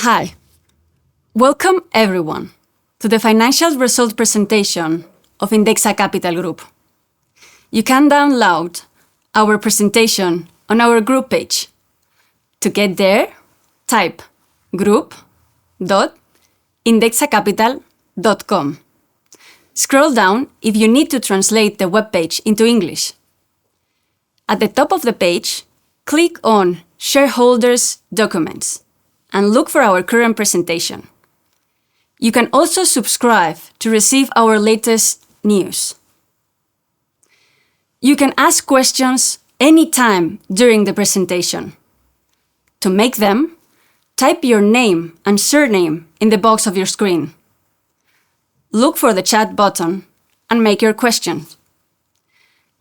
Hi, welcome everyone to the financial result presentation of Indexa Capital Group. You can download our presentation on our group page. To get there, type group.indexacapital.com. Scroll down if you need to translate the webpage into English. At the top of the page, click on Shareholders Documents and look for our current presentation. You can also subscribe to receive our latest news. You can ask questions anytime during the presentation. To make them, type your name and surname in the box of your screen. Look for the chat button and make your question.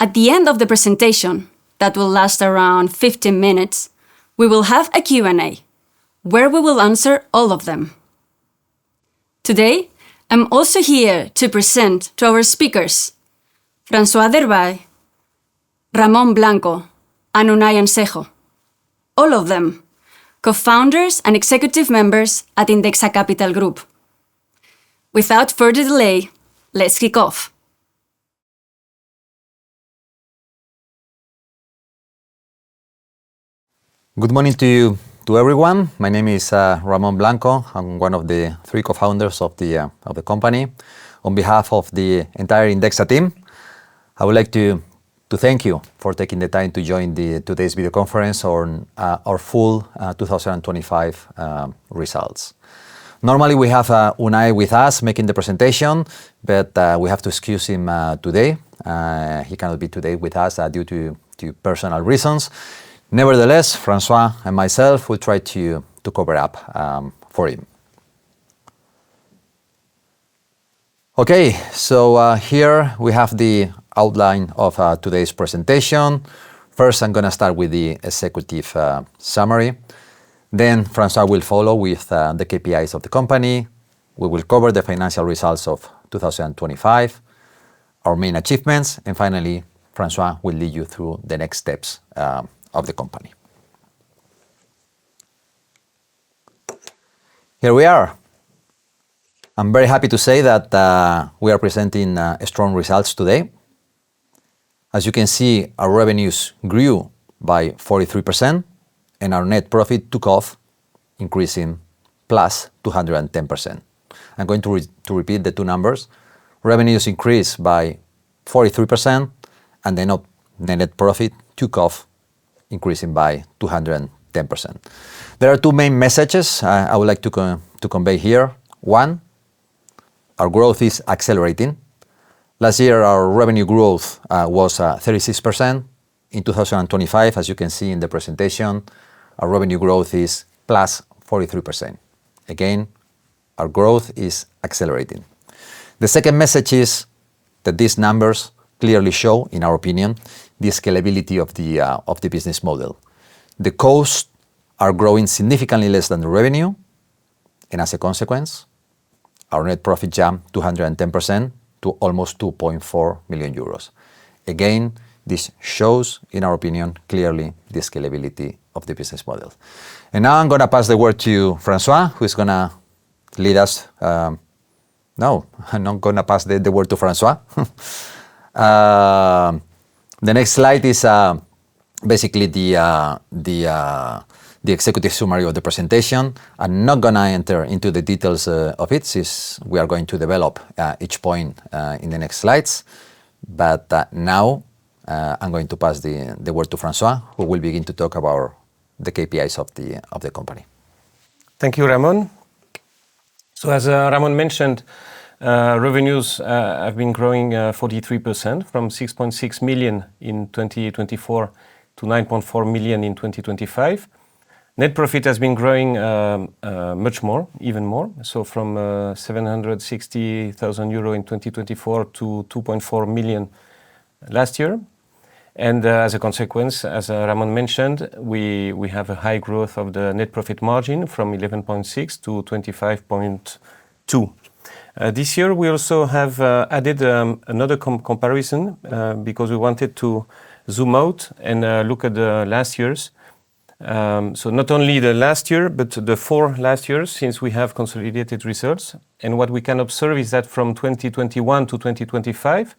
At the end of the presentation, that will last around 15 minutes, we will have a Q&A, where we will answer all of them. Today, I'm also here to present to our speakers, François Derbaix, Ramón Blanco, and Unai Ansejo, all of them co-founders and executive members at Indexa Capital Group. Without further delay, let's kick off. Good morning to everyone. My name is Ramón Blanco. I'm one of the three co-founders of the company. On behalf of the entire Indexa team, I would like to thank you for taking the time to join today's video conference on our full 2025 results. Normally we have Unai with us making the presentation, but we have to excuse him today. He cannot be today with us due to personal reasons. Nevertheless, François and myself will try to cover up for him. Okay, so here we have the outline of today's presentation. First, I'm going to start with the executive summary. Then François will follow with the KPIs of the company. We will cover the financial results of 2025, our main achievements, and finally, François will lead you through the next steps of the company. Here we are. I'm very happy to say that we are presenting strong results today. As you can see, our revenues grew by 43% and our net profit took off, increasing plus 210%. I'm going to repeat the two numbers. Revenues increased by 43% and the net profit took off, increasing by 210%. There are two main messages I would like to convey here. One, our growth is accelerating. Last year, our revenue growth was 36%. In 2025, as you can see in the presentation, our revenue growth is plus 43%. Again, our growth is accelerating. The second message is that these numbers clearly show, in our opinion, the scalability of the business model. The costs are growing significantly less than the revenue, and as a consequence, our net profit jumped 210% to almost 2.4 million euros. Again, this shows, in our opinion, clearly the scalability of the business model. And now I'm going to pass the word to François, who is going to lead us. No, I'm not going to pass the word to François. The next slide is basically the executive summary of the presentation. I'm not going to enter into the details of it, since we are going to develop each point in the next slides. But now I'm going to pass the word to François, who will begin to talk about the KPIs of the company. Thank you, Ramón. So as Ramón mentioned, revenues have been growing 43% from 6.6 million in 2024 to 9.4 million in 2025. Net profit has been growing much more, even more. So from 760,000 euro in 2024 to 2.4 million last year. And as a consequence, as Ramón mentioned, we have a high growth of the net profit margin from 11.6 to 25.2. This year we also have added another comparison because we wanted to zoom out and look at the last years. So not only the last year, but the 4 last years since we have consolidated results. And what we can observe is that from 2021 to 2025,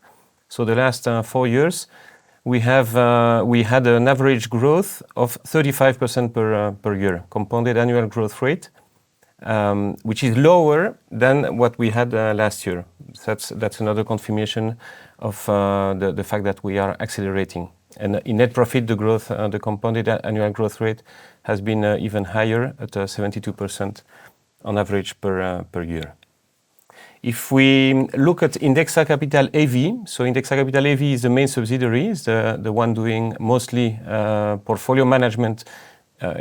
so the last 4 years, we had an average growth of 35% per year, compounded annual growth rate, which is lower than what we had last year. That's another confirmation of the fact that we are accelerating. And in net profit, the growth, the compounded annual growth rate has been even higher at 72% on average per year. If we look at Indexa Capital AV, so Indexa Capital AV is the main subsidiary, is the one doing mostly portfolio management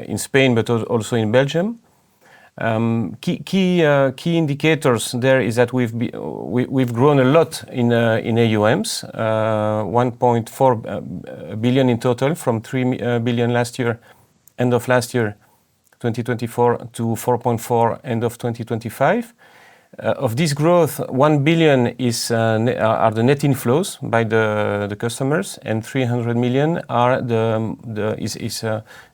in Spain, but also in Belgium. Key indicators there is that we've grown a lot in AUMs, 1.4 billion in total, from 3 billion last year, end of last year, 2024, to 4.4 end of 2025. Of this growth, 1 billion are the net inflows by the customers, and 300 million are is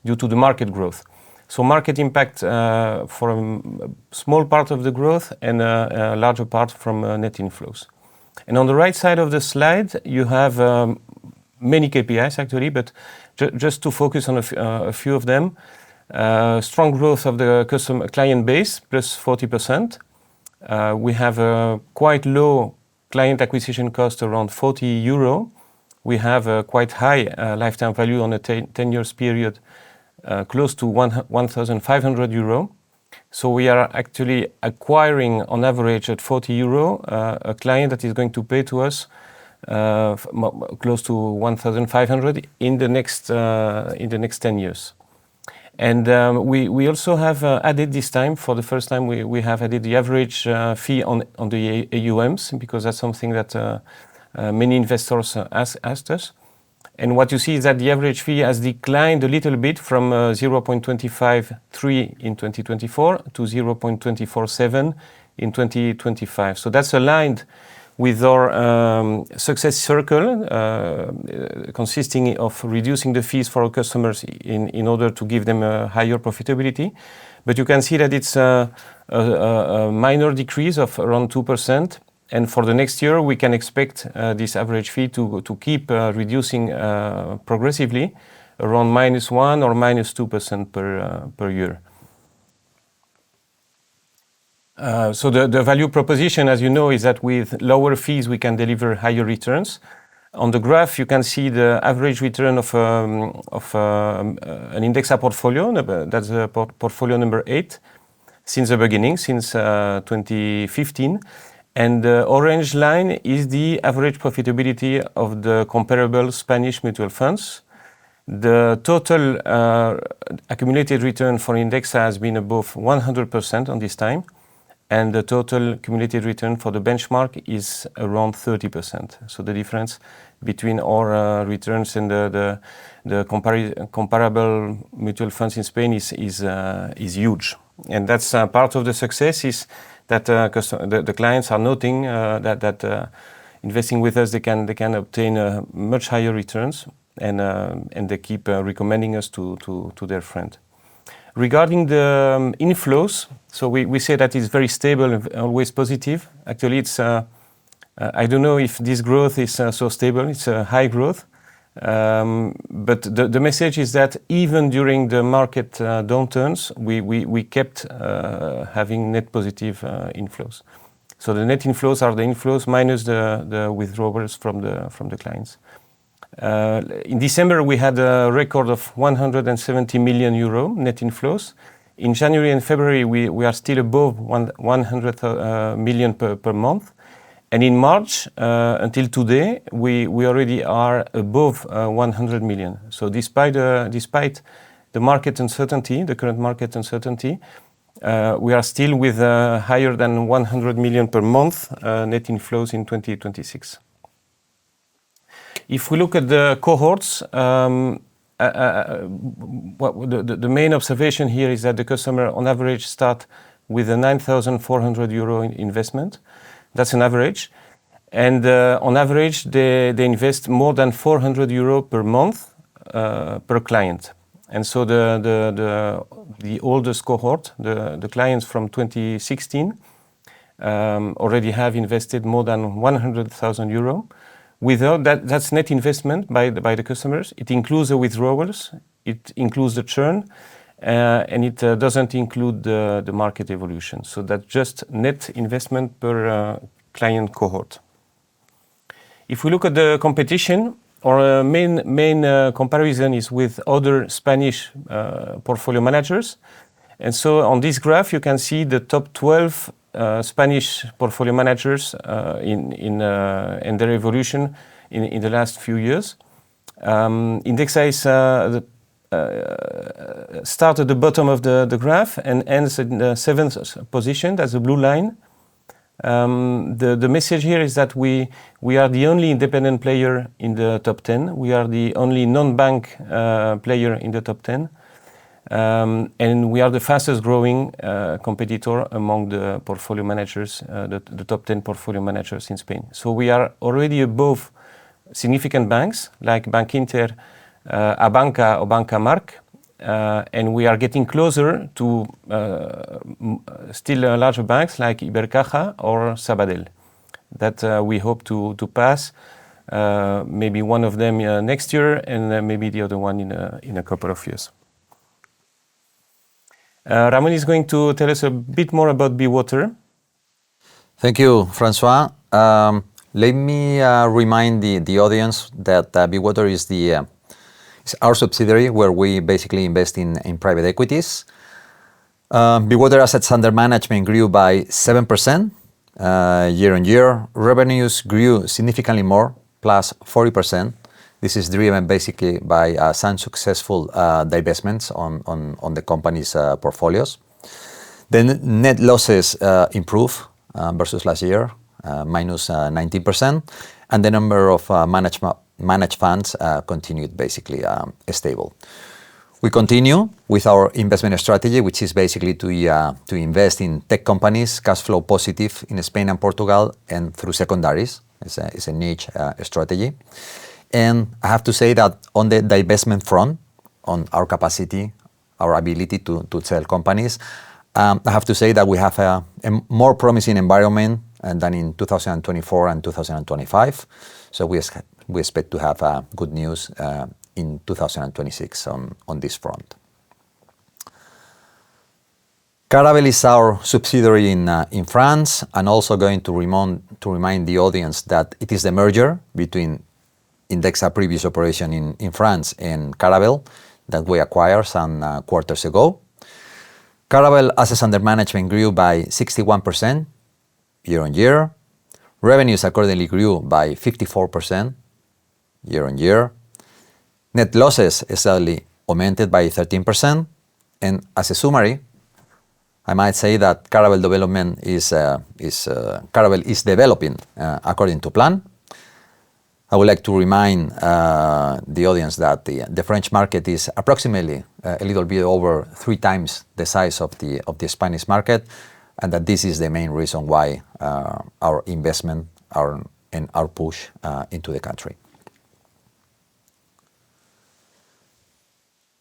due to the market growth. So market impact for a small part of the growth and a larger part from net inflows. And on the right side of the slide, you have many KPIs actually, but just to focus on a few of them. Strong growth of the client base, plus 40%. We have a quite low client acquisition cost, around 40 euro. We have a quite high lifetime value on a 10 years period, close to 1,500 euro. So we are actually acquiring on average at 40 euro a client that is going to pay to us close to 1,500 in the next 10 years. And we also have added this time, for the first time, we have added the average fee on the AUMs, because that's something that many investors asked us. And what you see is that the average fee has declined a little bit from 0.253 in 2024 to 0.247 in 2025. So that's aligned with our success circle, consisting of reducing the fees for our customers in order to give them a higher profitability. But you can see that it's a minor decrease of around 2%. And for the next year, we can expect this average fee to keep reducing progressively, around -1 or -2% per year. So the value proposition, as you know, is that with lower fees, we can deliver higher returns. On the graph, you can see the average return of an Indexa portfolio. That's portfolio number 8, since the beginning, since 2015. And the orange line is the average profitability of the comparable Spanish mutual funds. The total accumulated return for Indexa has been above 100% on this time. And the total accumulated return for the benchmark is around 30%. So the difference between our returns and the comparable mutual funds in Spain is huge. And that's part of the success, is that the clients are noting that investing with us, they can obtain much higher returns, and they keep recommending us to their friend. Regarding the inflows, so we say that it's very stable and always positive. Actually, it's I don't know if this growth is so stable. It's a high growth. But the message is that even during the market downturns, we kept having net positive inflows. So the net inflows are the inflows minus the withdrawals from the clients. In December, we had a record of 170 million euro net inflows. In January and February, we are still above 100 million per month. And in March, until today, we already are above 100 million. So despite the market uncertainty, the current market uncertainty, we are still with higher than 100 million per month net inflows in 2026. If we look at the cohorts, the main observation here is that the customer on average start with a 9,400 euro investment. That's an average. And on average, they invest more than 400 euro per month per client. And so the oldest cohort, the clients from 2016, already have invested more than 100,000 euro. Without that's net investment by the customers. It includes the withdrawals, it includes the churn, and it doesn't include the market evolution. So that's just net investment per client cohort. If we look at the competition, our main comparison is with other Spanish portfolio managers. And so on this graph, you can see the top 12 Spanish portfolio managers in their evolution in the last few years. Indexa is start at the bottom of the graph and ends in the 7th position. That's the blue line. The message here is that we are the only independent player in the top 10. We are the only non-bank player in the top 10. And we are the fastest growing competitor among the portfolio managers, the top 10 portfolio managers in Spain. So we are already above significant banks like Bank Inter, Abanca or Banca Marc. And we are getting closer to still larger banks like Ibercaja or Sabadell that we hope to pass. Maybe one of them next year and maybe the other one in a couple of years. Ramón is going to tell us a bit more about Bewater. Thank you, François. Let me remind the audience that Bewater is our subsidiary where we basically invest in private equities. Bewater assets under management grew by 7% year on year. Revenues grew significantly more, plus 40%. This is driven basically by some successful divestments on the company's portfolios. The net losses improved versus last year, minus 19%, and the number of managed funds continued basically stable. We continue with our investment strategy, which is basically to invest in tech companies, cash flow positive in Spain and Portugal, and through secondaries. It's a niche strategy. And I have to say that on the divestment front, on our capacity, our ability to sell companies, I have to say that we have a more promising environment than in 2024 and 2025. So we expect to have good news in 2026 on this front. Caravel is our subsidiary in France, and also going to remind the audience that it is the merger between Indexa previous operation in France and Caravel that we acquired some quarters ago. Caravel assets under management grew by 61% year on year. Revenues accordingly grew by 54% year on year. Net losses slightly augmented by 13%. And as a summary, I might say that Caravel is developing according to plan. I would like to remind the audience that the French market is approximately a little bit over 3 times the size of the Spanish market, and that this is the main reason why our investment and our push into the country.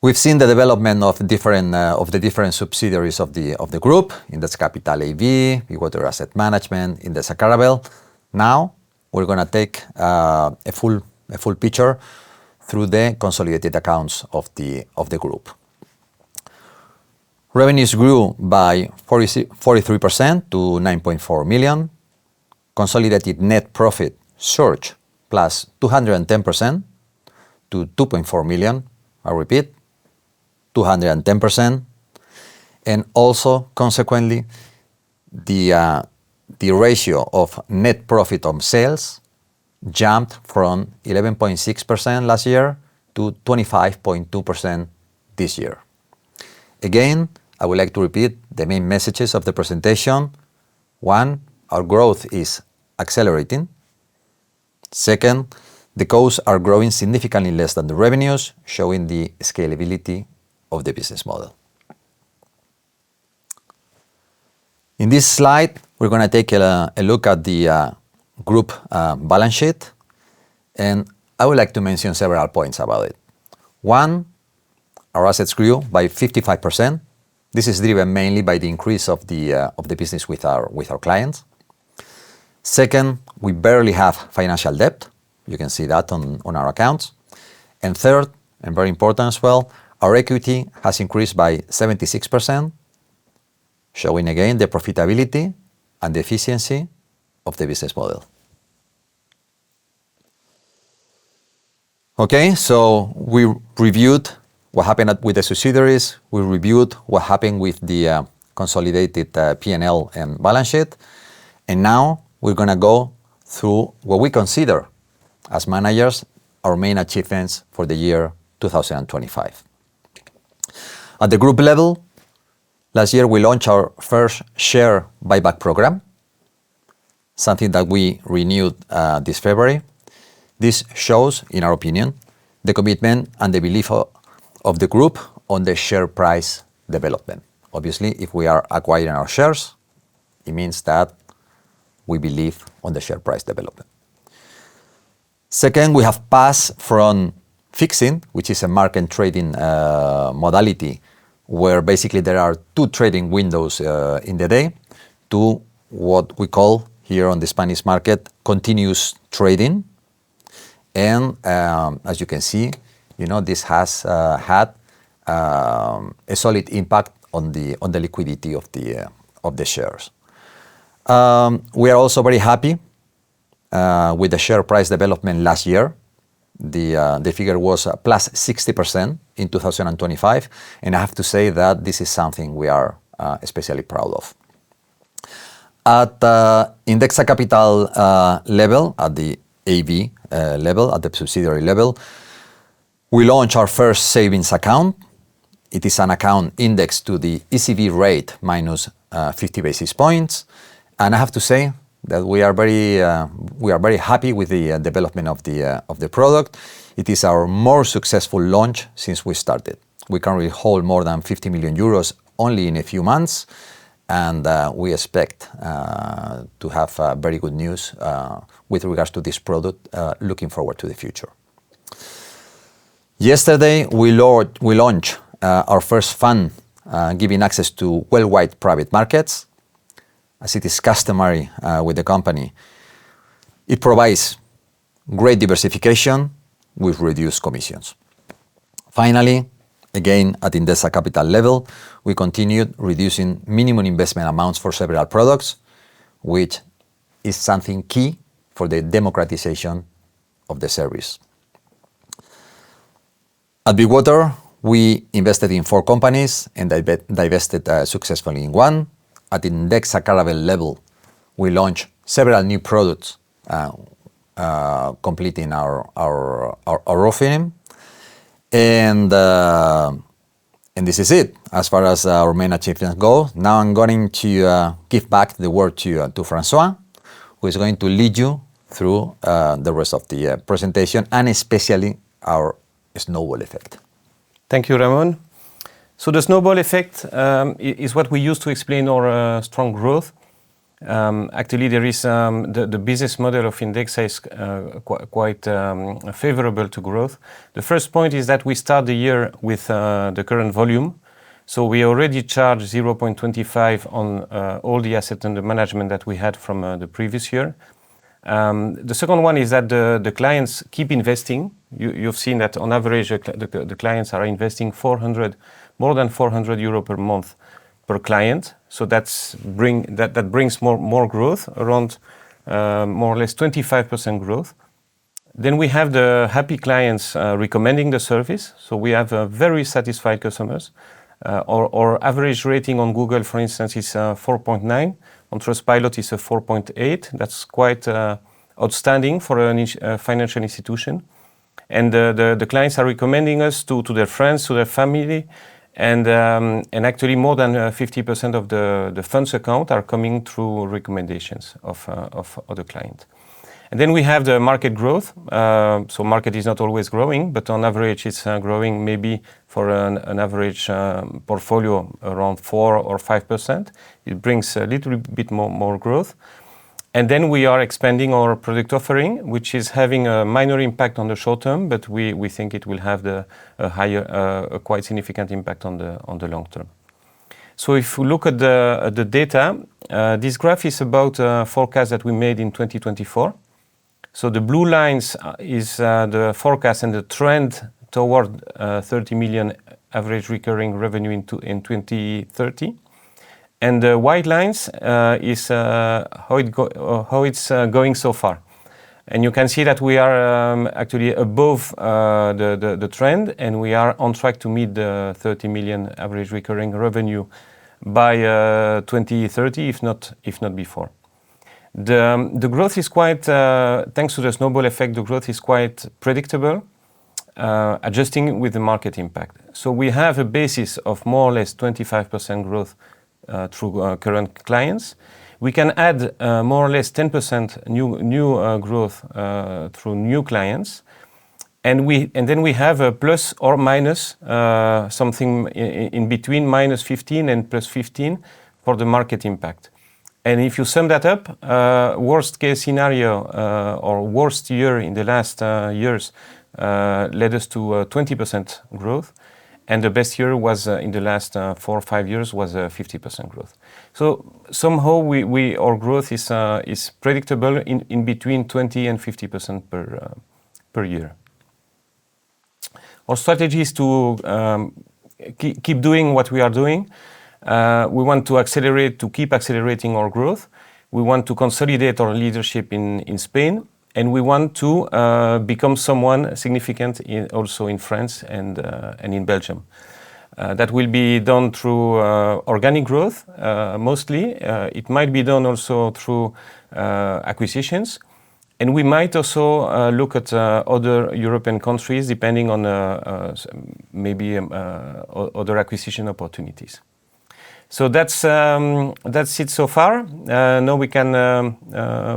We've seen the development of the different subsidiaries of the group, Indexa Capital AB, Bewater Asset Management, Indexa Caravel. Now we're going to take a full picture through the consolidated accounts of the group. Revenues grew by 43% to 9.4 million. Consolidated net profit surged plus 210% to 2.4 million. I repeat, 210%. And also, consequently, the ratio of net profit on sales jumped from 11.6% last year to 25.2% this year. Again, I would like to repeat the main messages of the presentation. 1, our growth is accelerating. 2, the costs are growing significantly less than the revenues, showing the scalability of the business model. In this slide, we're going to take a look at the group balance sheet, and I would like to mention several points about it. 1, our assets grew by 55%. This is driven mainly by the increase of the business with our clients. Second, we barely have financial debt. You can see that on our accounts. And third, and very important as well, our equity has increased by 76%, showing again the profitability and the efficiency of the business model. Okay, so we reviewed what happened with the subsidiaries. We reviewed what happened with the consolidated P&L and balance sheet. And now we're going to go through what we consider as managers our main achievements for the year 2025. At the group level, last year we launched our first share buyback program, something that we renewed this February. This shows, in our opinion, the commitment and the belief of the group on the share price development. Obviously, if we are acquiring our shares, it means that we believe on the share price development. Second, we have passed from fixing, which is a market trading modality, where basically there are two trading windows in the day, to what we call here on the Spanish market continuous trading. And as you can see, this has had a solid impact on the liquidity of the shares. We are also very happy with the share price development last year. The figure was plus 60% in 2025, and I have to say that this is something we are especially proud of. At Indexa Capital level, at the AB level, at the subsidiary level, we launched our first savings account. It is an account indexed to the ECB rate minus 50 basis points, and I have to say that we are very happy with the development of the product. It is our more successful launch since we started. We currently hold more than 50 million euros only in a few months, and we expect to have very good news with regards to this product, looking forward to the future. Yesterday, we launched our first fund giving access to worldwide private markets. As it is customary with the company, it provides great diversification with reduced commissions. Finally, again, at Indexa Capital level, we continued reducing minimum investment amounts for several products, which is something key for the democratization of the service. At Bigwater, we invested in 4 companies and divested successfully in 1. At Indexa Capital level, we launched several new products, completing our offering. And this is it as far as our main achievements go. Now I'm going to give back the word to François, who is going to lead you through the rest of the presentation, and especially our snowball effect. Thank you, Ramón. So the snowball effect is what we use to explain our strong growth. Actually, there is the business model of Indexa is quite favorable to growth. The first point is that we start the year with the current volume. So we already charged 0.25 on all the assets under management that we had from the previous year. The second one is that the clients keep investing. You've seen that on average the clients are investing more than 400 euro per month per client. So that brings more growth, around more or less 25% growth. Then we have the happy clients recommending the service. So we have very satisfied customers. Our average rating on Google, for instance, is 4.9. On Trustpilot is a 4.8. That's quite outstanding for a financial institution. And the clients are recommending us to their friends, to their family. And actually more than 50% of the funds account are coming through recommendations of other clients. And then we have the market growth. So market is not always growing, but on average it's growing maybe for an average portfolio around 4 or 5%. It brings a little bit more growth. And then we are expanding our product offering, which is having a minor impact on the short term, but we think it will have a quite significant impact on the long term. So if we look at the data, this graph is about a forecast that we made in 2024. So the blue lines is the forecast and the trend toward 30 million average recurring revenue in 2030. And the white lines is how it's going so far. And you can see that we are actually above the trend, and we are on track to meet the 30 million average recurring revenue by 2030, if not before. The growth is quite, thanks to the snowball effect, the growth is quite predictable, adjusting with the market impact. So we have a basis of more or less 25% growth through current clients. We can add more or less 10% new growth through new clients, and then we have a plus or minus something in between -15 and +15 for the market impact. And if you sum that up, worst case scenario or worst year in the last years led us to 20% growth. And the best year was in the last 4 or 5 years was 50% growth. So somehow our growth is predictable in between 20 and 50% per year. Our strategy is to keep doing what we are doing. We want to keep accelerating our growth. We want to consolidate our leadership in Spain. And we want to become someone significant also in France and in Belgium. That will be done through organic growth, mostly. It might be done also through acquisitions. And we might also look at other European countries, depending on maybe other acquisition opportunities. So that's it so far. Now we can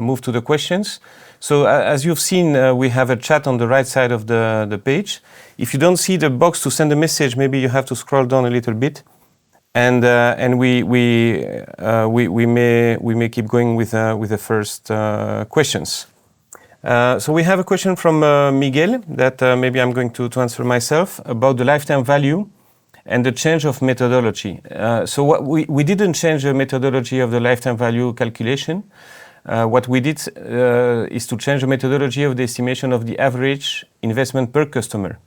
move to the questions. So as you've seen, we have a chat on the right side of the page. If you don't see the box to send a message, maybe you have to scroll down a little bit, and we may keep going with the first questions. So we have a question from Miguel that maybe I'm going to answer myself about the lifetime value and the change of methodology. So we didn't change the methodology of the lifetime value calculation. What we did is to change the methodology of the estimation of the average investment per customer.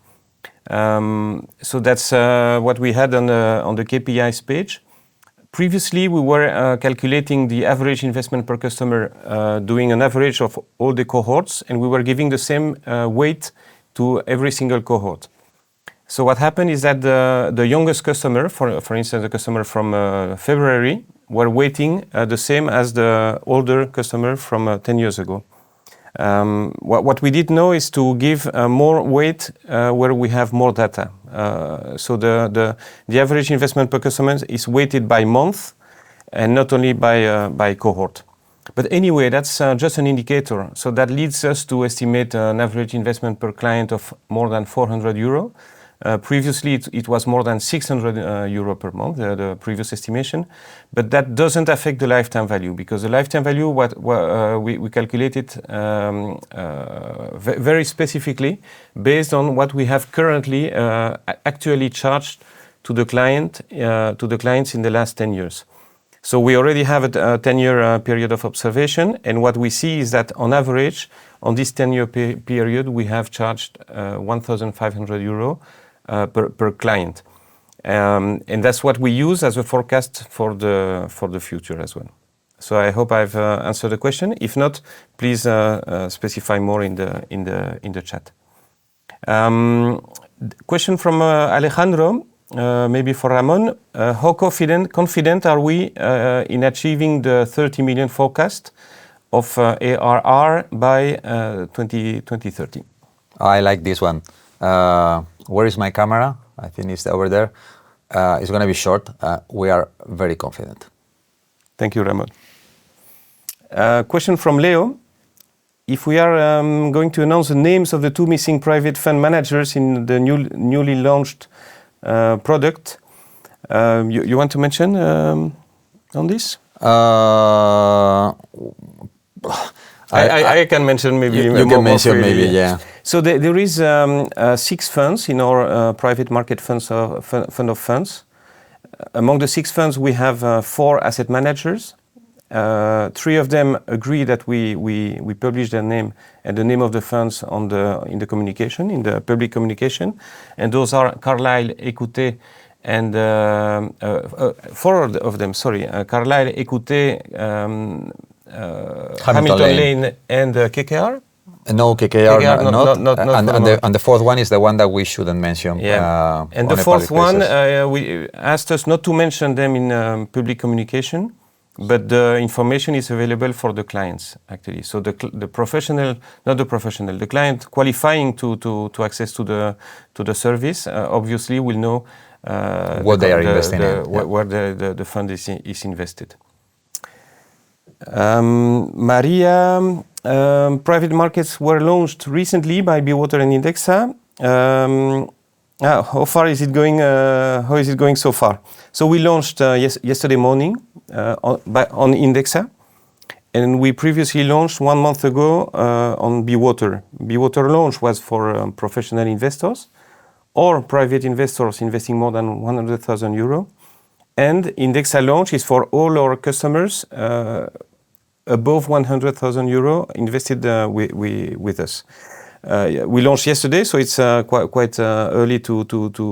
So that's what we had on the KPIs page. Previously, we were calculating the average investment per customer, doing an average of all the cohorts, and we were giving the same weight to every single cohort. So what happened is that the youngest customer, for instance, the customer from February, were weighting the same as the older customer from 10 years ago. What we did know is to give more weight where we have more data. So the average investment per customer is weighted by month and not only by cohort. But anyway, that's just an indicator. So that leads us to estimate an average investment per client of more than 400 euro. Previously, it was more than 600 euro per month, the previous estimation. But that doesn't affect the lifetime value, because the lifetime value, we calculated very specifically based on what we have currently actually charged to the clients in the last 10 years. So we already have a 10-year period of observation, and what we see is that on average, on this 10-year period, we have charged 1,500 euro per client, and that's what we use as a forecast for the future as well. So I hope I've answered the question. If not, please specify more in the chat. Question from Alejandro, maybe for Ramón. How confident are we in achieving the 30 million forecast of ARR by 2030? I like this one. Where is my camera? I think it's over there. It's going to be short. We are very confident. Thank you, Ramón. Question from Leo. If we are going to announce the names of the 2 missing private fund managers in the newly launched product, you want to mention on this? I can mention maybe. You can mention maybe, yeah. So there is 6 funds in our private market funds fund of funds. Among the 6 funds, we have 4 asset managers. 3 of them agree that we publish their name and the name of the funds in the communication, in the public communication, and those are Carlyle, Écoutez, and 4 of them. Sorry, Carlyle, Écoutez, Hamilton Lane, and KKR. No, KKR not. And the 4th one is the one that we shouldn't mention. Yeah. And the 4th one, we asked us not to mention them in public communication, but the information is available for the clients actually. So the professional, not the professional, the client qualifying to access to the service obviously will know what they are investing in, where the fund is invested. Maria. Private markets were launched recently by Bewater and Indexa. How far is it going? How is it going so far? So we launched yesterday morning on Indexa, and we previously launched 1 month ago on Bewater. Bewater launch was for professional investors or private investors investing more than 100,000 euro, and Indexa launch is for all our customers above 100,000 euro invested with us. We launched yesterday, so it's quite early to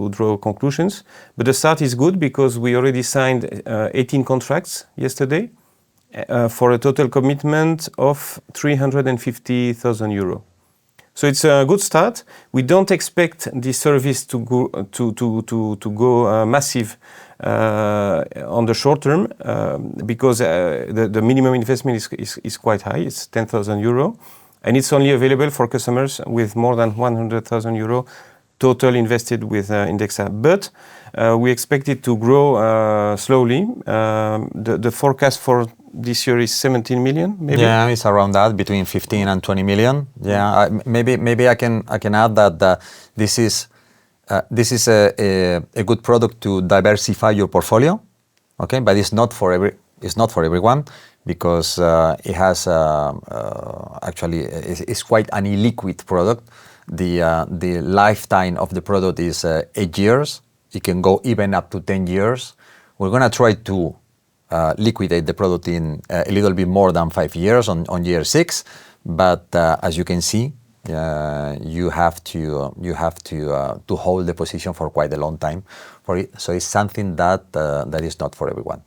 draw conclusions. But the start is good because we already signed 18 contracts yesterday for a total commitment of 350,000 euro. So it's a good start. We don't expect this service to go massive on the short term because the minimum investment is quite high. It's 10,000 euro, and it's only available for customers with more than 100,000 euro total invested with Indexa. But we expect it to grow slowly. The forecast for this year is 17 million, maybe. Yeah, it's around that, between 15 and 20 million. Yeah, maybe I can add that this is a good product to diversify your portfolio, okay? But it's not for everyone because it has actually it's quite an illiquid product. The lifetime of the product is 8 years. It can go even up to 10 years. We're gonna try to liquidate the product in a little bit more than 5 years on year 6, but as you can see, you have to hold the position for quite a long time for it. So it's something that is not for everyone.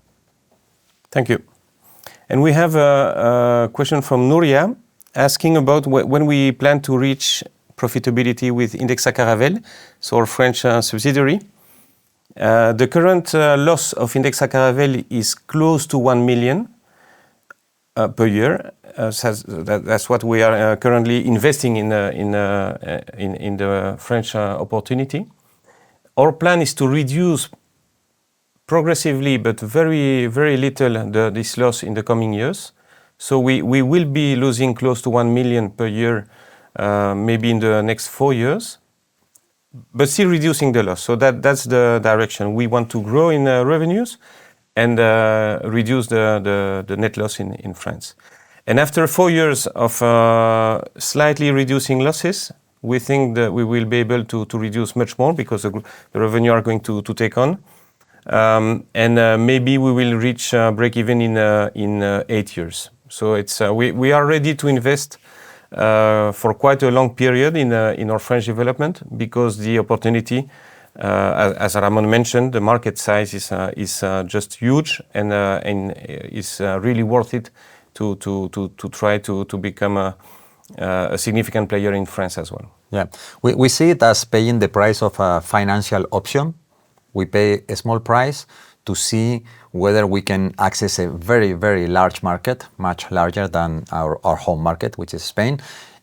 Thank you. And we have a question from Nuria asking about when we plan to reach profitability with Indexa Caravelle, so our French subsidiary. The current loss of Indexa Caravelle is close to 1 million per year. That's what we are currently investing in the French opportunity. Our plan is to reduce progressively, but very, very little, this loss in the coming years. So we will be losing close to 1 million per year, maybe in the next 4 years, but still reducing the loss. So that's the direction. We want to grow in revenues and reduce the net loss in France. And after 4 years of slightly reducing losses, we think that we will be able to reduce much more because the revenue are going to take on. And maybe we will reach break even in 8 years. So it's we are ready to invest for quite a long period in our French development because the opportunity, as Ramón mentioned, the market size is just huge and is really worth it to try to become a significant player in France as well. Yeah, we see it as paying the price of a financial option. We pay a small price to see whether we can access a very, very large market, much larger than our home market, which is Spain,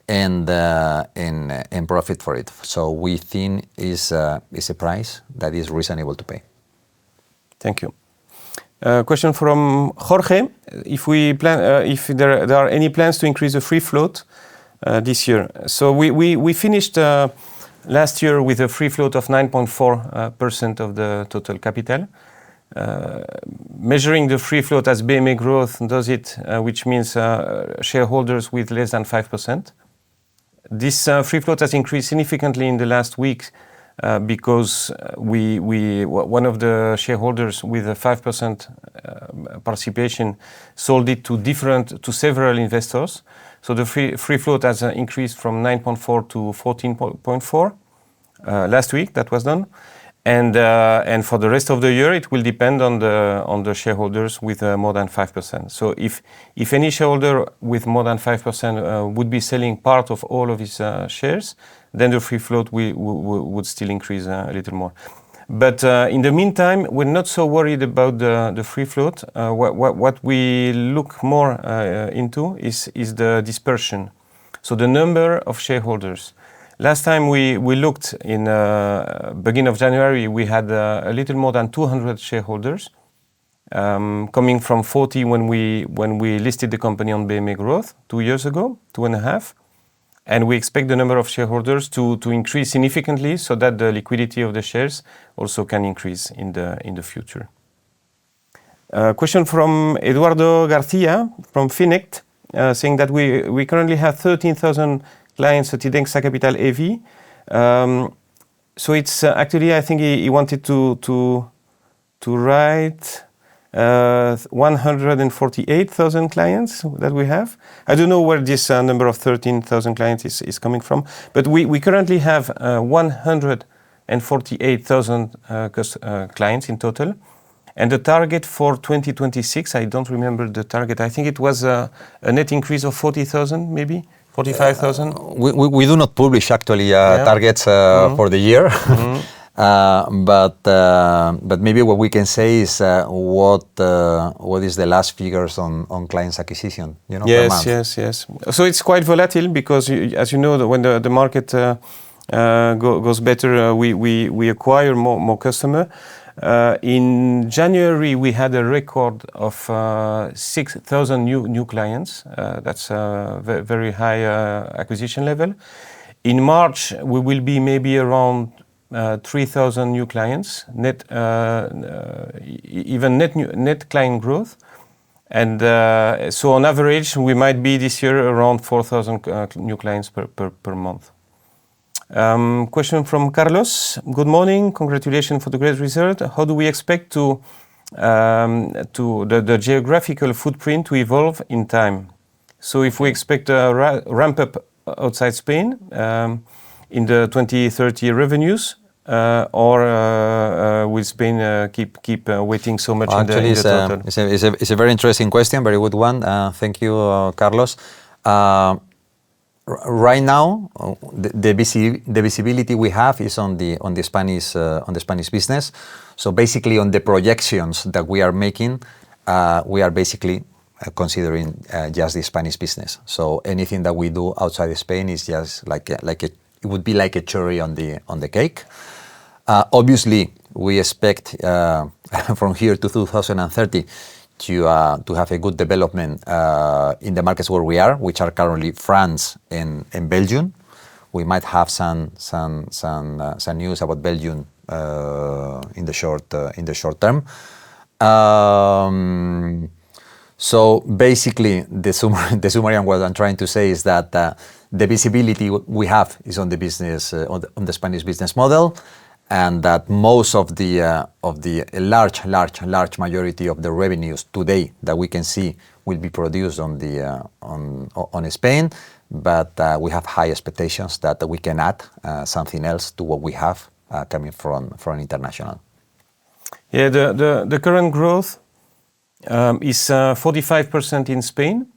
and profit for it. So we think is a price that is reasonable to pay. Thank you. Question from Jorge: if there are any plans to increase the free float this year? So we finished last year with a free float of 9.4% of the total capital. measuring the free float as BMA growth does it, which means shareholders with less than 5%. This free float has increased significantly in the last week because one of the shareholders with a 5% participation sold it to several investors. So the free float has increased from 9.4 to 14.4 last week. That was done, and for the rest of the year, it will depend on the shareholders with more than 5%. So if any shareholder with more than 5% would be selling part of all of his shares, then the free float would still increase a little more. But in the meantime, we're not so worried about the free float. What we look more into is the dispersion. So the number of shareholders. Last time we looked in beginning of January, we had a little more than 200 shareholders, coming from 40 when we listed the company on BMA Growth 2 years ago, 2.5. And we expect the number of shareholders to increase significantly so that the liquidity of the shares also can increase in the future. Question from Eduardo Garcia from Finect, saying that we currently have 13,000 clients at Indexa Capital AV. So it's actually, I think he wanted to write 148,000 clients that we have. I don't know where this number of 13,000 clients is coming from, but we currently have 148,000 clients in total. And the target for 2026, I don't remember the target. I think it was a net increase of 40,000, maybe 45,000. We do not publish actually targets for the year. But maybe what we can say is what is the last figures on clients acquisition, per month. Yes. So it's quite volatile because, as you know, when the market goes better, we acquire more customer. In January, we had a record of 6,000 new clients. That's a very high acquisition level. In March, we will be maybe around 3,000 new clients, net client growth. And so on average, we might be this year around 4,000 new clients per month. Question from Carlos. Good morning. Congratulations for the great result. How do we expect the geographical footprint to evolve in time? So if we expect a ramp up outside Spain in the 2030 revenues, or will Spain keep waiting so much in the total? It's a very interesting question, very good one. Thank you, Carlos. Right now, the visibility we have is on the Spanish business. So basically, on the projections that we are making, we are basically considering just the Spanish business. So anything that we do outside of Spain is just it would be like a cherry on the cake. Obviously, we expect from here to 2030 to have a good development in the markets where we are, which are currently France and Belgium. We might have some news about Belgium in the short term. So basically, the summary and what I'm trying to say is that the visibility we have is on the business on the Spanish business model, and that most of the large majority of the revenues today that we can see will be produced on Spain, but we have high expectations that we can add something else to what we have coming from international. Yeah, the current growth is 45% in Spain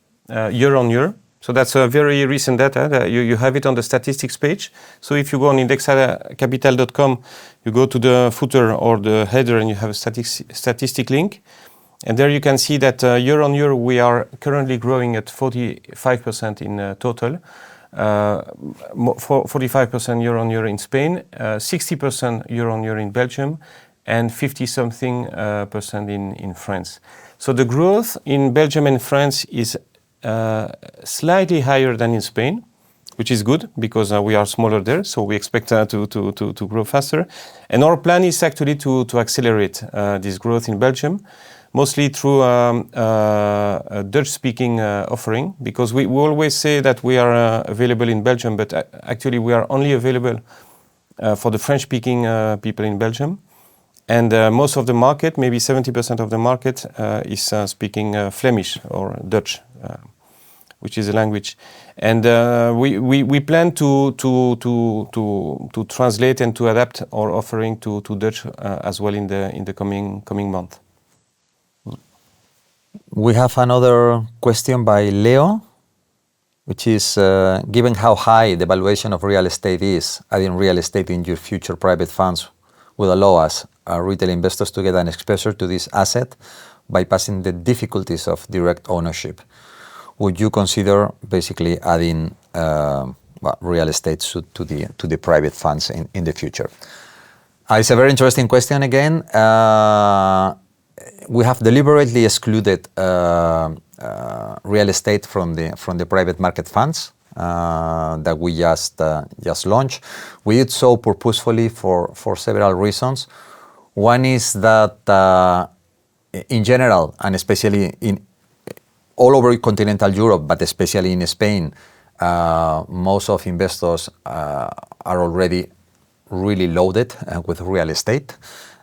year on year. So that's a very recent data. You have it on the statistics page. So if you go on indexacapital.com, you go to the footer or the header and you have a statistic link. And there you can see that year on year we are currently growing at 45% in total. 45% year on year in Spain, 60% year on year in Belgium, and 50-something% in France. So the growth in Belgium and France is slightly higher than in Spain. which is good because we are smaller there, so we expect to grow faster. And our plan is actually to accelerate this growth in Belgium, mostly through a Dutch-speaking offering, because we always say that we are available in Belgium, but actually we are only available for the French-speaking people in Belgium. And most of the market, maybe 70% of the market, is speaking Flemish or Dutch, which is a language. And we plan to translate and to adapt our offering to Dutch as well in the coming month. We have another question by Leo, which is, given how high the valuation of real estate is, adding real estate in your future private funds would allow us, retail investors, to get an exposure to this asset, bypassing the difficulties of direct ownership. Would you consider basically adding real estate to the private funds in the future? It's a very interesting question again. We have deliberately excluded real estate from the private market funds that we just launched. We did so purposefully for several reasons. One is that in general, and especially all over continental Europe, but especially in Spain, most of investors are already really loaded with real estate.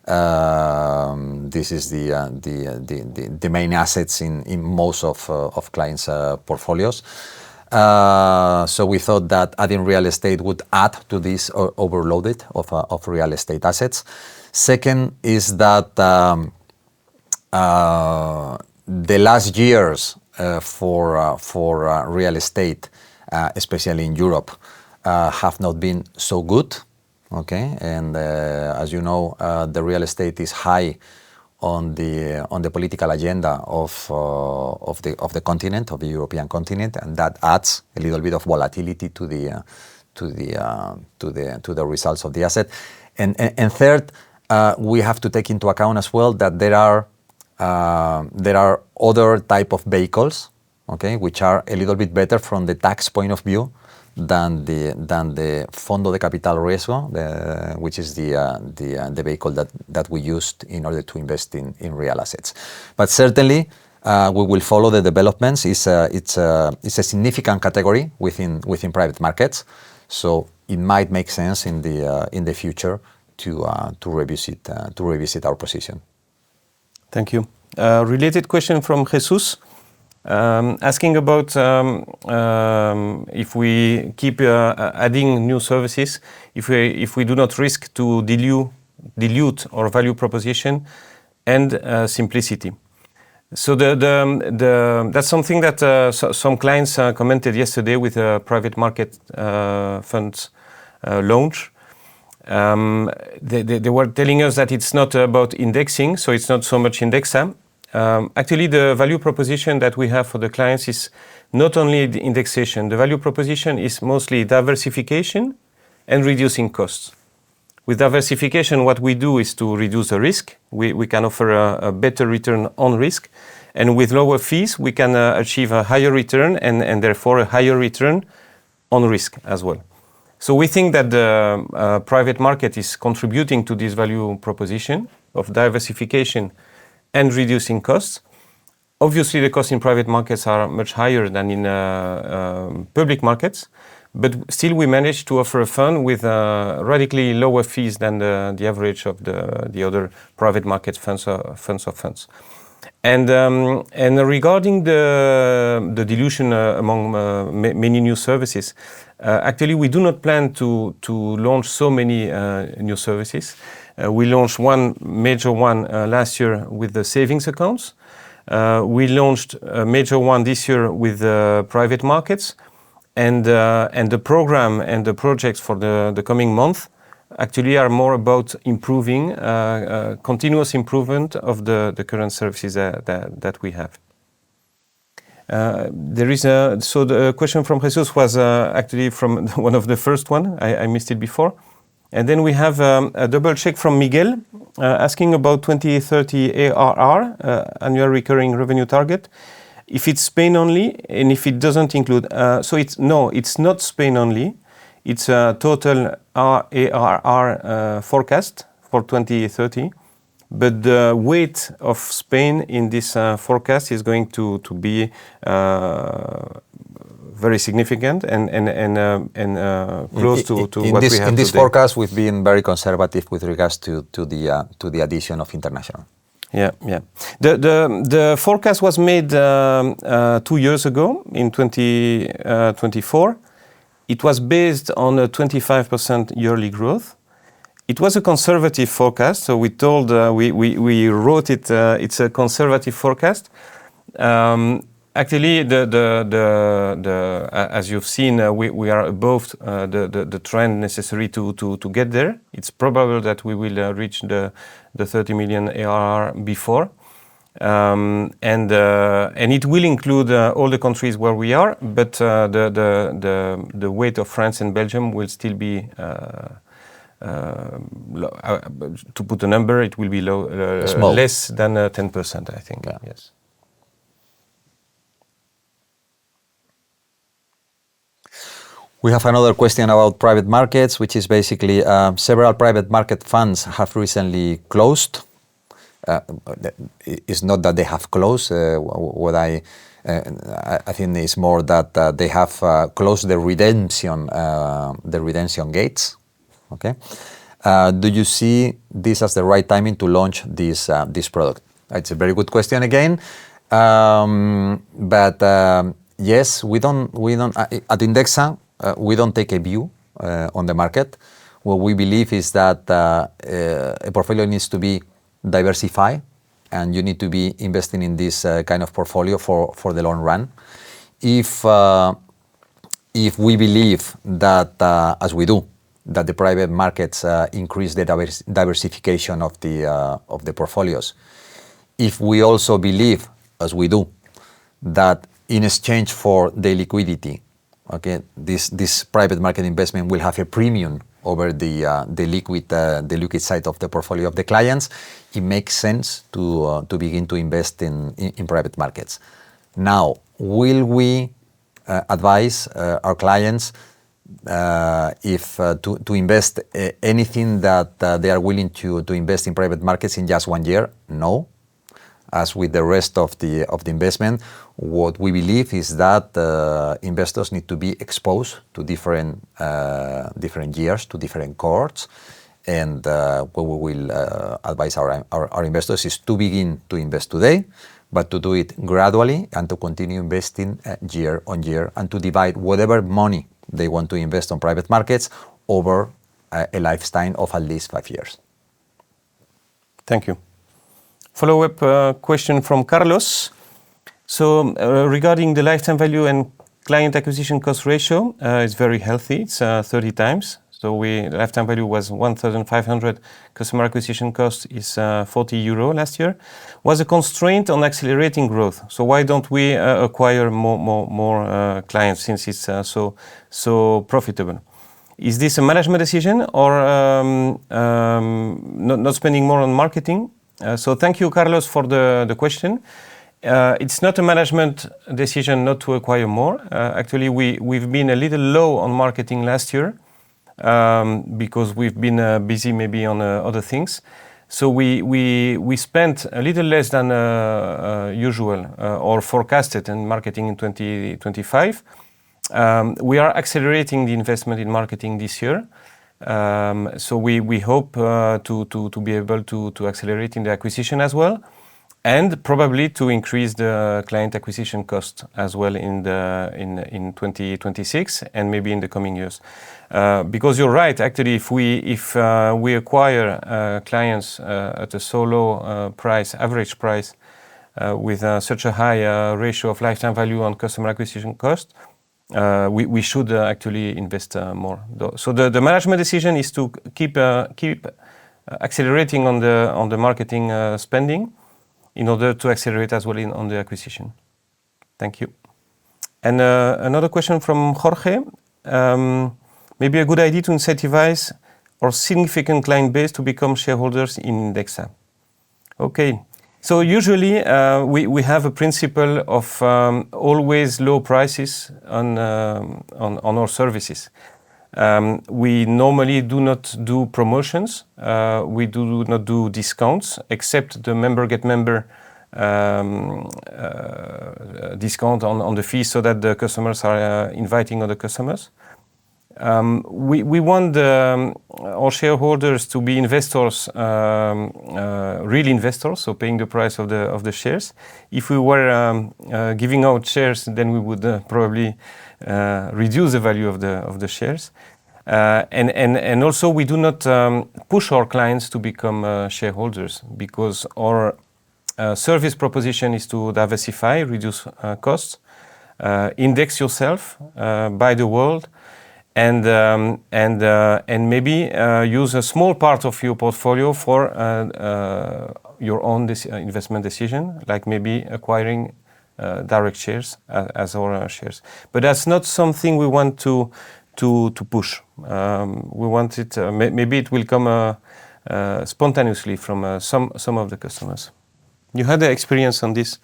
This is the main assets in most of clients' portfolios. So we thought that adding real estate would add to this overloaded of real estate assets. Second is that the last years for real estate, especially in Europe, have not been so good. Okay, and as you know, the real estate is high on the political agenda of the continent, of the European continent, and that adds a little bit of volatility to the results of the asset. And third, we have to take into account as well that there are other type of vehicles, okay, which are a little bit better from the tax point of view than the Fondo de Capital Riesgo, which is the vehicle that we used in order to invest in real assets. But certainly, we will follow the developments. It's a significant category within private markets, so it might make sense in the future to revisit our position. Thank you. Related question from Jesus. Asking about if we keep adding new services, if we do not risk to dilute our value proposition and simplicity. So that's something that some clients commented yesterday with a private market funds launch. They were telling us that it's not about indexing, so it's not so much Indexa. Actually, the value proposition that we have for the clients is not only the indexation. The value proposition is mostly diversification and reducing costs. With diversification, what we do is to reduce the risk. We can offer a better return on risk. And with lower fees, we can achieve a higher return and therefore a higher return on risk as well. So we think that the private market is contributing to this value proposition of diversification and reducing costs. Obviously, the costs in private markets are much higher than in public markets, but still we managed to offer a fund with radically lower fees than the average of the other private market funds. And regarding the dilution among many new services, actually we do not plan to launch so many new services. We launched one major one last year with the savings accounts. We launched a major one this year with the private markets, and the program and the projects for the coming month actually are more about improving, continuous improvement of the current services that we have. So the question from Jesus was actually from one of the first one. I missed it before. And then we have a double check from Miguel asking about 2030 ARR, annual recurring revenue target. If it's Spain only, and if it doesn't include, it's not Spain only. It's a total ARR forecast for 2030. But the weight of Spain in this forecast is going to be very significant and close to what we have in this today. forecast, we've been very conservative with regards to the addition of international. Yeah. The forecast was made 2 years ago in 2024. It was based on a 25% yearly growth. It was a conservative forecast, so we told we wrote it. It's a conservative forecast. Actually, as you've seen, we are above the trend necessary to get there. It's probable that we will reach the 30 million ARR before, and it will include all the countries where we are. But the weight of France and Belgium will still be. To put a number, it will be less than 10%, I think. Yeah. Yes. We have another question about private markets, which is basically several private market funds have recently closed. It's not that they have closed. What I think it's more that they have closed the redemption gates. Okay. Do you see this as the right timing to launch this product? It's a very good question again. But yes, we don't at Indexa. We don't take a view on the market. What we believe is that a portfolio needs to be diversified, and you need to be investing in this kind of portfolio for the long run. If we believe that, as we do, that the private markets increase the diversification of the portfolios, if we also believe, as we do, that in exchange for the liquidity, okay, this private market investment will have a premium over the liquid side of the portfolio of the clients, it makes sense to begin to invest in private markets. Now, will we advise our clients to invest anything that they are willing to invest in private markets in just 1 year? No. As with the rest of the investment, what we believe is that investors need to be exposed to different years, to different cohorts, and what we will advise our investors is to begin to invest today, but to do it gradually and to continue investing year on year, and to divide whatever money they want to invest on private markets over a lifetime of at least 5 years. Thank you. Follow-up question from Carlos. So regarding the lifetime value and client acquisition cost ratio, it's very healthy. It's 30 times. So lifetime value was 1,500. Customer acquisition cost is 40 euro last year. Was a constraint on accelerating growth. So why don't we acquire more clients since it's so profitable? Is this a management decision or not spending more on marketing? So thank you, Carlos, for the question. It's not a management decision not to acquire more. Actually, we've been a little low on marketing last year because we've been busy maybe on other things. So we spent a little less than usual or forecasted in marketing in 2025. We are accelerating the investment in marketing this year. So we hope to be able to accelerate in the acquisition as well, and probably to increase the client acquisition cost as well in 2026 and maybe in the coming years. Because you're right, actually, if we acquire clients at a so low average price, with such a high ratio of lifetime value on customer acquisition cost, we should actually invest more. So the management decision is to keep accelerating on the marketing spending in order to accelerate as well on the acquisition. Thank you. And another question from Jorge. Maybe a good idea to incentivize our significant client base to become shareholders in Indexa. Okay. So usually we have a principle of always low prices on our services. We normally do not do promotions. We do not do discounts, except the member get member discount on the fees, so that the customers are inviting other customers. We want our shareholders to be investors, real investors, so paying the price of the shares. If we were giving out shares, then we would probably reduce the value of the shares. And also we do not push our clients to become shareholders, because our service proposition is to diversify, reduce costs, index yourself, buy the world, and maybe use a small part of your portfolio for your own investment decision, like maybe acquiring direct shares as our shares. But that's not something we want to push. We want it. Maybe it will come spontaneously from some of the customers. You had the experience on this.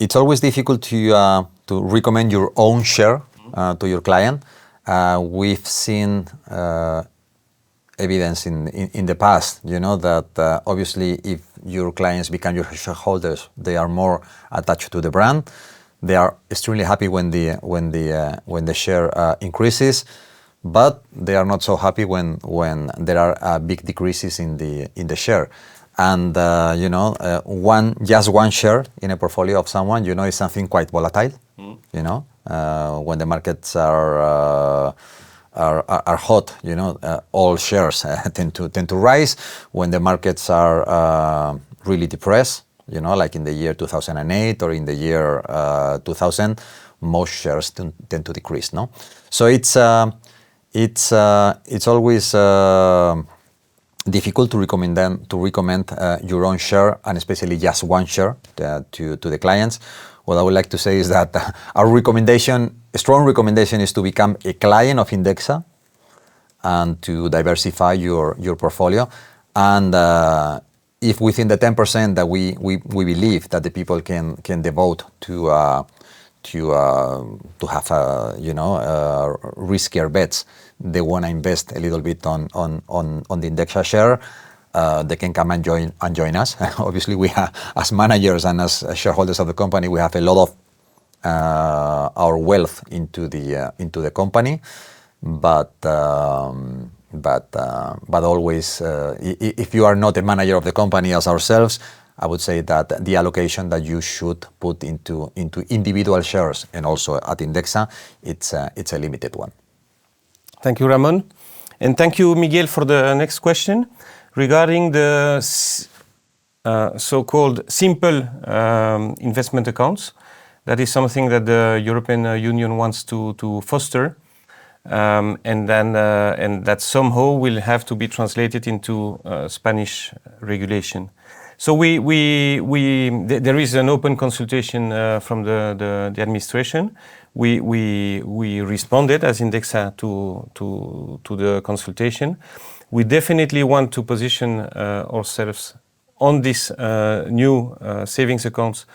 It's always difficult to recommend your own share to your client. We've seen evidence in the past, that obviously if your clients become your shareholders, they are more attached to the brand. They are extremely happy when the share increases, but they are not so happy when there are big decreases in the share. And just one share in a portfolio of someone, is something quite volatile. When the markets are hot, all shares tend to rise. When the markets are really depressed, like in the year 2008 or in the year 2000, most shares tend to decrease. No, so it's always difficult to recommend your own share, and especially just one share to the clients. What I would like to say is that our strong recommendation is to become a client of Indexa and to diversify your portfolio. And if within the 10% that we believe that the people can devote to have riskier bets, they want to invest a little bit on the Indexa share, they can come and join us. Obviously, we have, as managers and as shareholders of the company, we have a lot of our wealth into the company, but always, if you are not a manager of the company as ourselves, I would say that the allocation that you should put into individual shares and also at Indexa, it's a limited one. Thank you, Ramón. And thank you, Miguel, for the next question. Regarding the so-called simple investment accounts, that is something that the European Union wants to foster, and that somehow will have to be translated into Spanish regulation. So there is an open consultation from the administration. We responded as Indexa to the consultation. We definitely want to position ourselves on this new savings accounts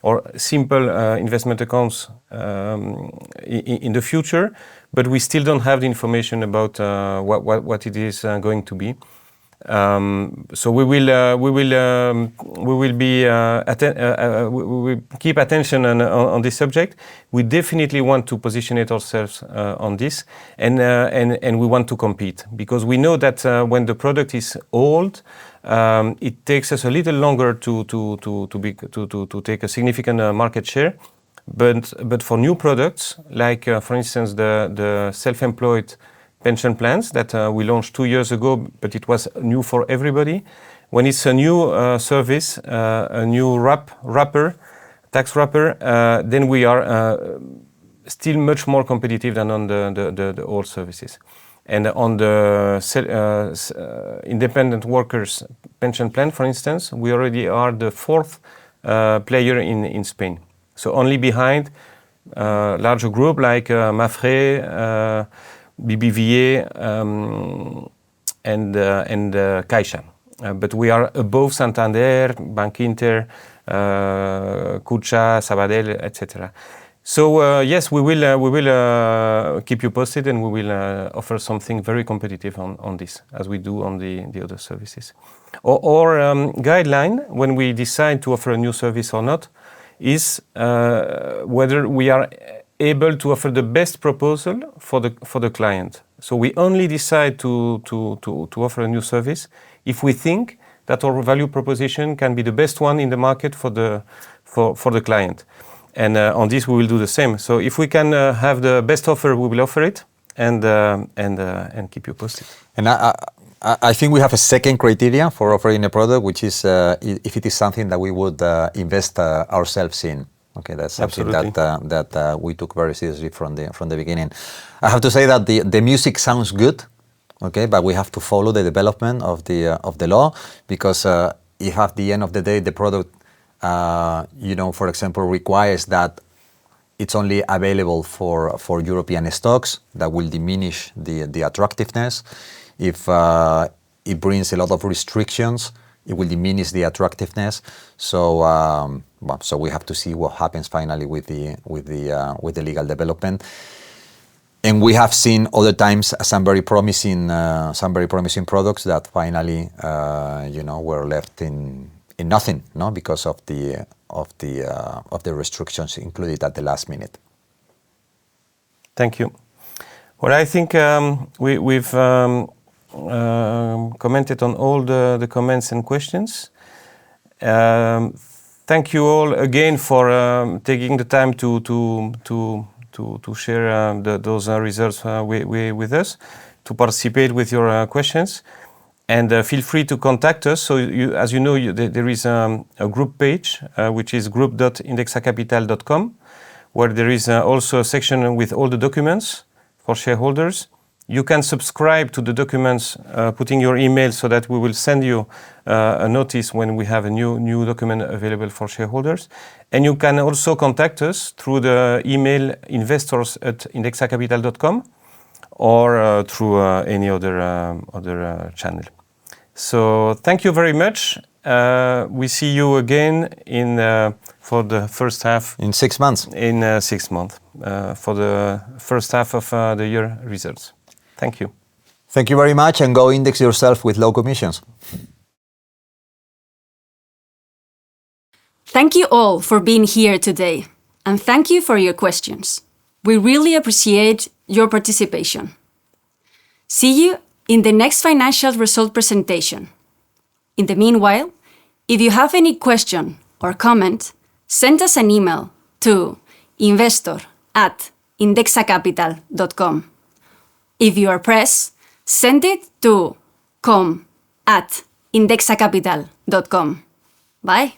or simple investment accounts in the future, but we still don't have the information about what it is going to be. So we will keep attention on this subject. We definitely want to position it ourselves on this, and we want to compete, because we know that when the product is old, it takes us a little longer to take a significant market share. But for new products, like for instance the self-employed pension plans that we launched 2 years ago, but it was new for everybody. When it's a new service, a new tax wrapper, then we are still much more competitive than on the old services. And on the independent workers pension plan, for instance, we already are the 4th player in Spain. So only behind larger group like Mafre, BBVA, and Caixa. but we are above Santander, Bank Inter, Kutxa, Sabadell, etc. So yes, we will keep you posted, and we will offer something very competitive on this, as we do on the other services. Our guideline when we decide to offer a new service or not is whether we are able to offer the best proposal for the client. So we only decide to offer a new service if we think that our value proposition can be the best one in the market for the client. And on this we will do the same. So if we can have the best offer, we will offer it and keep you posted. And I think we have a second criteria for offering a product, which is if it is something that we would invest ourselves in. Okay, that's something that we took very seriously from the beginning. I have to say that the music sounds good, okay, but we have to follow the development of the law, because if at the end of the day the product, for example, requires that it's only available for European stocks, that will diminish the attractiveness. If it brings a lot of restrictions, it will diminish the attractiveness. So so we have to see what happens finally with the legal development. And we have seen other times some very promising products that finally were left in nothing, no, because of the restrictions included at the last minute. Thank you. Well, I think we've commented on all the comments and questions. Thank you all again for taking the time to share those results with us, to participate with your questions, and feel free to contact us. So as you know, there is a group page which is group.indexacapital.com, where there is also a section with all the documents for shareholders. You can subscribe to the documents, putting your email, so that we will send you a notice when we have a new document available for shareholders. And you can also contact us through the email investors@indexacapital.com or through any other channel. So thank you very much. We see you again for the first half. In 6 months. In 6 months for the first half of the year results. Thank you. Thank you very much, and go index yourself with low commissions. Thank you all for being here today, and thank you for your questions. We really appreciate your participation. See you in the next financial result presentation. In the meanwhile, if you have any question or comment, send us an email to investor@indexacapital.com. If you are press, send it to com@indexacapital.com. Bye.